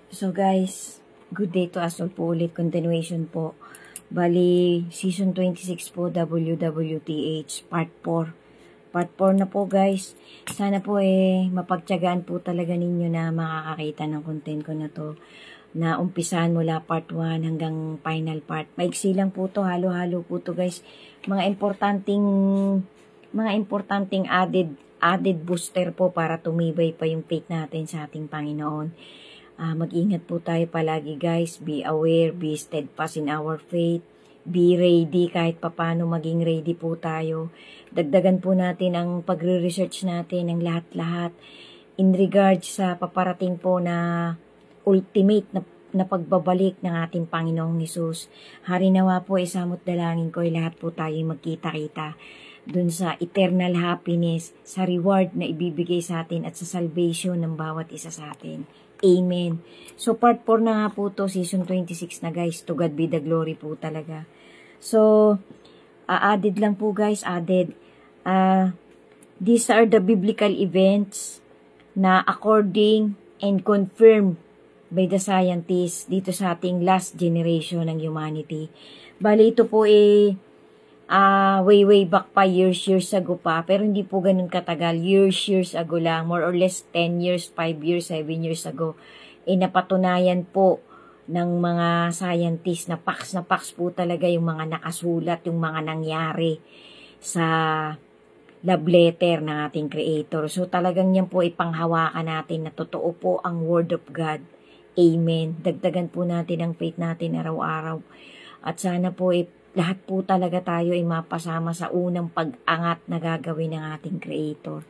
So guys, good day to us all po ulit. Continuation po. Bali, Season 26 po, WWTH, Part 4. Part 4 na po guys. Sana po mapagtyagaan po talaga ninyo na makakakita ng content ko na to. Na umpisahan mula Part 1 hanggang final part. Maiksi lang po to, halo-halo po to guys. Mga importanting added booster po para tumibay pa yung faith natin sa ating Panginoon. Mag-ingat po tayo palagi guys. Be aware, be steadfast in our faith. Be ready, kahit papano maging ready po tayo. Dagdagan po natin ang pagre-research natin ng lahat-lahat in regards sa paparating po na ultimate na pagbabalik ng ating Panginoong Hesus. Harinawa po, isamot dalangin ko, lahat po tayo magkita-kita dun sa eternal happiness, sa reward na ibibigay sa atin at sa salvation ng bawat isa sa atin. Amen. So, part 4 na nga po to, season 26 na guys. To God be the glory po talaga. So, added lang po guys, added. These are the biblical events na according and confirmed by the scientists dito sa ating last generation ng humanity. Bali, ito po way back pa, years ago pa, pero hindi po ganun katagal, years ago lang, more or less 10 years, 5 years, 7 years ago, napatunayan po ng mga scientists na pax po talaga yung mga nakasulat, yung mga nangyari sa love letter ng ating Creator. So talagang yan po ipanghawakan natin na totoo po ang Word of God. Amen. Dagdagan po natin ang faith natin araw-araw. At sana po lahat po talaga tayo ay mapasama sa unang pag-angat na gagawin ng ating Creator.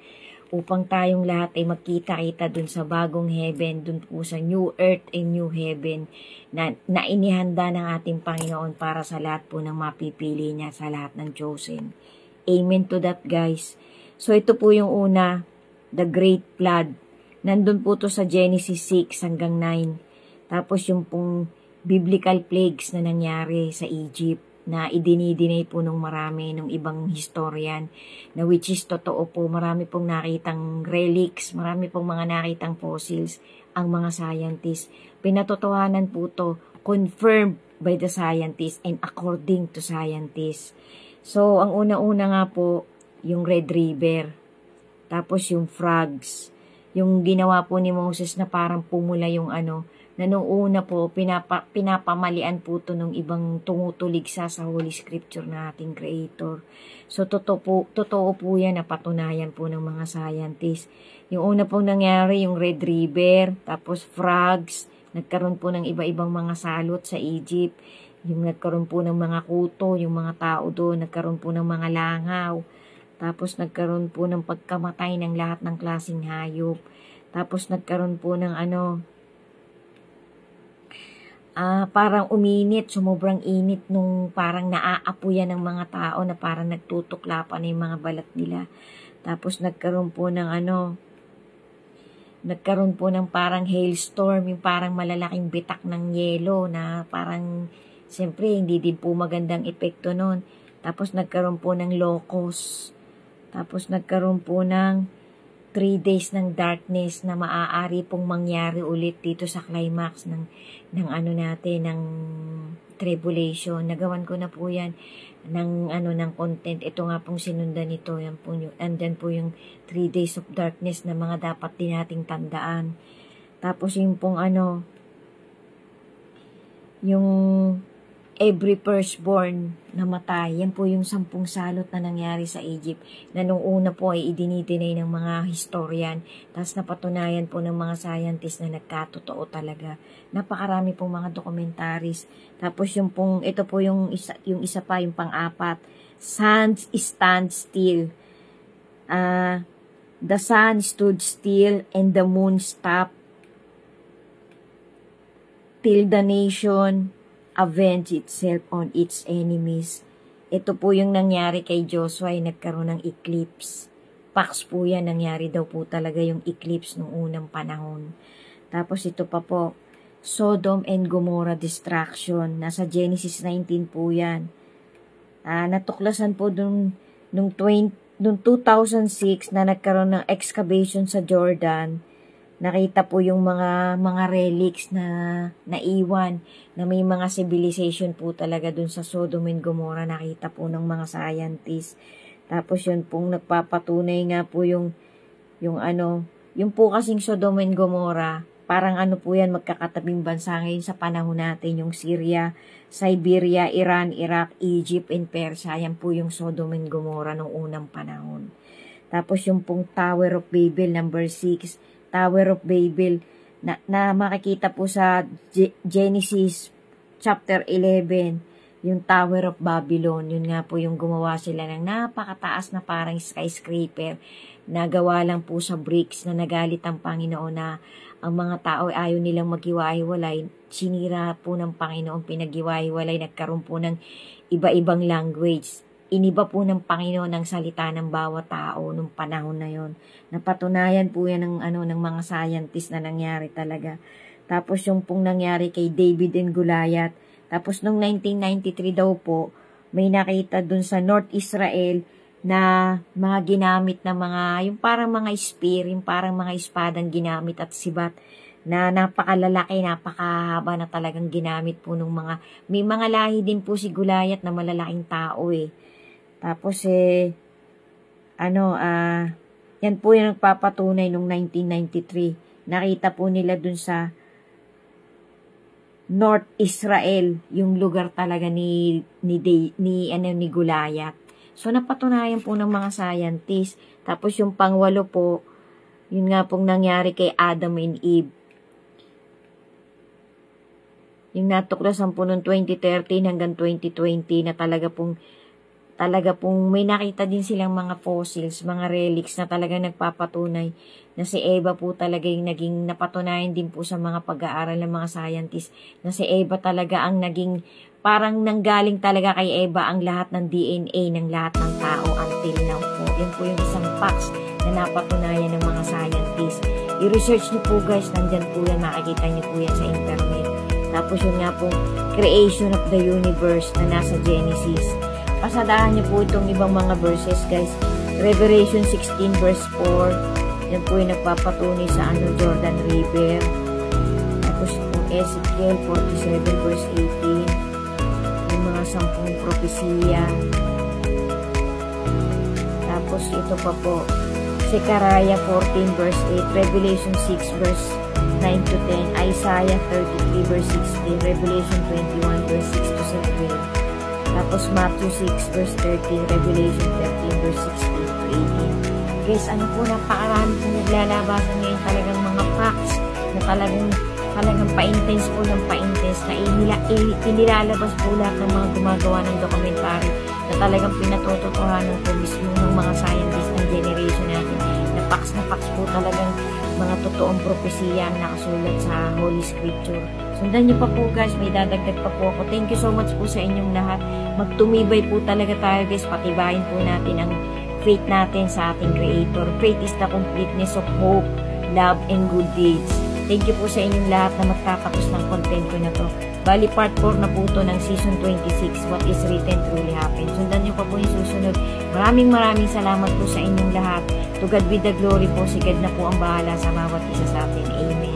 Upang tayong lahat ay magkita-kita dun sa bagong heaven, dun po sa new earth and new heaven na inihanda ng ating Panginoon para sa lahat po ng mapipili niya, sa lahat ng chosen. Amen to that guys. So ito po yung una, the great flood. Nandun po to sa Genesis 6 hanggang 9. Tapos yung pong biblical plagues na nangyari sa Egypt na idinidinay po nung marami, nung ibang historian, na which is totoo po, marami pong nakitang relics, marami pong mga nakitang fossils, ang mga scientists. Pinatotohanan po to, confirmed by the scientists and according to scientists. So, ang una-una nga po, yung Red River, tapos yung frogs, yung ginawa po ni Moses na parang pumula yung na nung una po, pinapamalian po ito ng ibang tumutuligsa sa Holy Scripture na ating Creator. So, totoo po yan, napatunayan po ng mga scientists. Yung una pong nangyari, yung Red River, tapos frogs, nagkaroon po ng iba-ibang mga salot sa Egypt, yung nagkaroon po ng mga kuto, yung mga tao doon, nagkaroon po ng mga langaw, tapos nagkaroon po ng pagkamatay ng lahat ng klaseng hayop, tapos nagkaroon po ng parang uminit, sumubrang init nung parang naaapuyan ng mga tao na parang nagtutuklapan na yung mga balat nila. Tapos nagkaroon po ng parang hailstorm, yung parang malalaking bitak ng yelo na parang, siyempre, hindi din po magandang epekto nun. Tapos nagkaroon po ng locust. Tapos nagkaroon po ng 3 days ng darkness na maaari pong mangyari ulit dito sa climax ng ng tribulation. Nagawan ko na po yan ng content. Ito nga pong sinundan nito. Yan po andyan po yung 3 days of darkness na mga dapat din nating tandaan. Tapos yung pong yung every firstborn namatay. Yan po yung 10 salot na nangyari sa Egypt na nung una po ay idinidinay ng mga historian. Tapos napatunayan po ng mga scientists na nagkatotoo talaga. Napakarami pong mga documentaries. Tapos ito po yung isa pa, yung pang-apat. Sun stand still. The sun stood still and the moon stopped till the nation avenge itself on its enemies. Ito po yung nangyari kay Joshua, ay nagkaroon ng eclipse. Pax po yan, nangyari daw po talaga yung eclipse nung unang panahon. Tapos ito pa po, Sodom and Gomorrah destruction. Nasa Genesis 19 po yan. Natuklasan po nung 2006 na nagkaroon ng excavation sa Jordan. nakita po yung mga relics na naiwan, na may mga civilization po talaga dun sa Sodom and Gomorrah, nakita po ng mga scientists. Tapos yun pong nagpapatunay nga po yung po kasing Sodom and Gomorrah, parang po yan, magkakatabing bansa ngayon sa panahon natin, yung Syria, Siberia, Iran, Iraq, Egypt, and Persia. Yan po yung Sodom and Gomorrah noong unang panahon. Tapos yung pong Tower of Babel, number 6, Tower of Babel, na makikita po sa Genesis chapter 11, yung Tower of Babylon. Yun nga po yung gumawa sila ng napakataas na parang skyscraper, na gawa lang po sa bricks, na nagalit ang Panginoon na ang mga tao ayaw nilang maghiwa-hiwalay. Sinira po ng Panginoon, pinaghiwa-hiwalay, nagkaroon po ng iba-ibang language. Iniba po ng Panginoon ang salita ng bawat tao nung panahon na yon. Napatunayan po yan ng mga scientists na nangyari talaga. Tapos yung pong nangyari kay David and Goliath. Tapos nung 1993 daw po, may nakita dun sa North Israel na mga ginamit na yung parang mga spear, yung parang mga espadang ginamit at sibat, na napakalalaki, napakahaba na talagang ginamit po nung may mga lahi din po si Goliath na malalaking tao eh. Tapos yan po yung nagpapatunay nung 1993. Nakita po nila dun sa North Israel, yung lugar talaga ni Goliath. So napatunayan po ng mga scientists. Tapos yung pangwalo po, yun nga pong nangyari kay Adam and Eve. Yung natuklasan po noong 2013 hanggang 2020 na talaga pong may nakita din silang mga fossils, mga relics na talaga nagpapatunay na si Eva po talaga yung naging napatunayan din po sa mga pag-aaral ng mga scientists, na si Eva talaga ang naging, parang nanggaling talaga kay Eva ang lahat ng DNA ng lahat ng tao until now po. Yun po yung isang facts na napatunayan ng mga scientists. I-research niyo po guys, nandyan po yan, makikita niyo po yan sa internet. Tapos yun nga po, creation of the universe na nasa Genesis. Pasadahan niyo po itong ibang mga verses guys. Revelation 16 verse 4. Yan po yung nagpapatunay sa Jordan River. Tapos po Ezekiel 47 verse 18. Yung mga 10 propesiya. Tapos ito pa po. Zechariah 14 verse 8. Revelation 6 verse 9 to 10. Isaiah 33 verse 16. Revelation 21 verse 6 to 7. Tapos Matthew 6 verse 13, Revelation 13 verse 16 to 18. Guys, po, napakarami po naglalabasan ngayon talagang mga facts na talagang pa-intense po ng pa-intense, na inilalabas po lahat ng mga gumagawa ng documentary na talagang pinatototohanan po mismo ng mga scientists ng generation natin, na facts po talagang mga totoong propesiya ang nakasulat sa Holy Scripture. Sundan niyo pa po guys, may dadagdag pa po ako. Thank you so much po sa inyong lahat. Magtumibay po talaga tayo guys, patibayin po natin ang faith natin sa ating Creator. Faith is the completeness of hope, love, and good deeds. Thank you po sa inyong lahat na magtatapos ng content ko na to. Bali part 4 na po to ng season 26, What is Written Truly Happened. Sundan niyo pa po yung susunod. Maraming salamat po sa inyong lahat. To God be the glory po, si God na po ang bahala sa bawat isa sa atin. Amen.